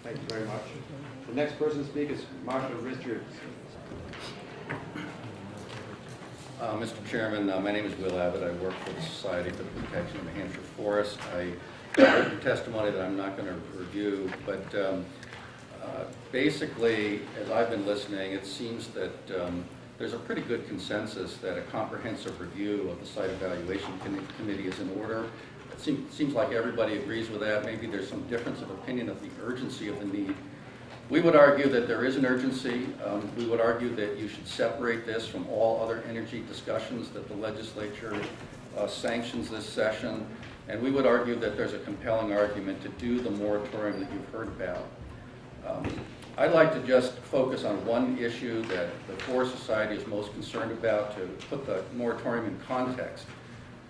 Thank you very much. The next person to speak is Marshall Richards. Mr. Chairman, my name is Will Abbott. I work for the Society for the Protection of New Hampshire Forests. I have written testimony that I'm not going to review, but basically, as I've been listening, it seems that there's a pretty good consensus that a comprehensive review of the Site Evaluation Committee is in order. It seems like everybody agrees with that. Maybe there's some difference of opinion of the urgency of the need. We would argue that there is an urgency. We would argue that you should separate this from all other energy discussions that the legislature sanctions this session. And we would argue that there's a compelling argument to do the moratorium that you've heard about. I'd like to just focus on one issue that the Forest Society is most concerned about to put the moratorium in context.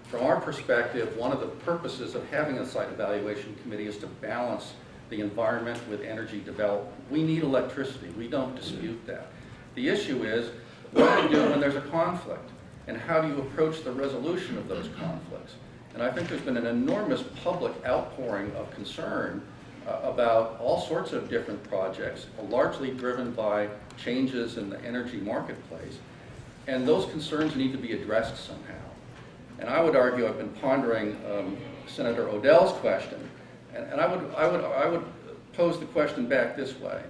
From our perspective, one of the purposes of having a site evaluation committee is to balance the environment with energy development. We need electricity. We don't dispute that. The issue is, what do you do when there's a conflict? And how do you approach the resolution of those conflicts? And I think there's been an enormous public outpouring of concern about all sorts of different projects, largely driven by changes in the energy marketplace. And those concerns need to be addressed somehow. And I would argue, I've been pondering Senator Odell's question, and I would pose the question back this way.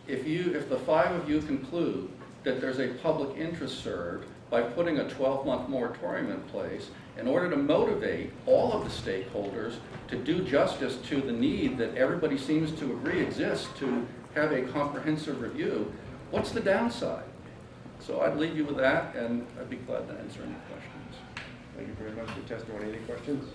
If the five of you conclude that there's a public interest served by putting a 12-month moratorium in place in order to motivate all of the stakeholders to do justice to the need that everybody seems to agree exists to have a comprehensive review, what's the downside? So I'd leave you with that, and I'd be glad to answer any questions. Thank you very much for your testimony. Any questions?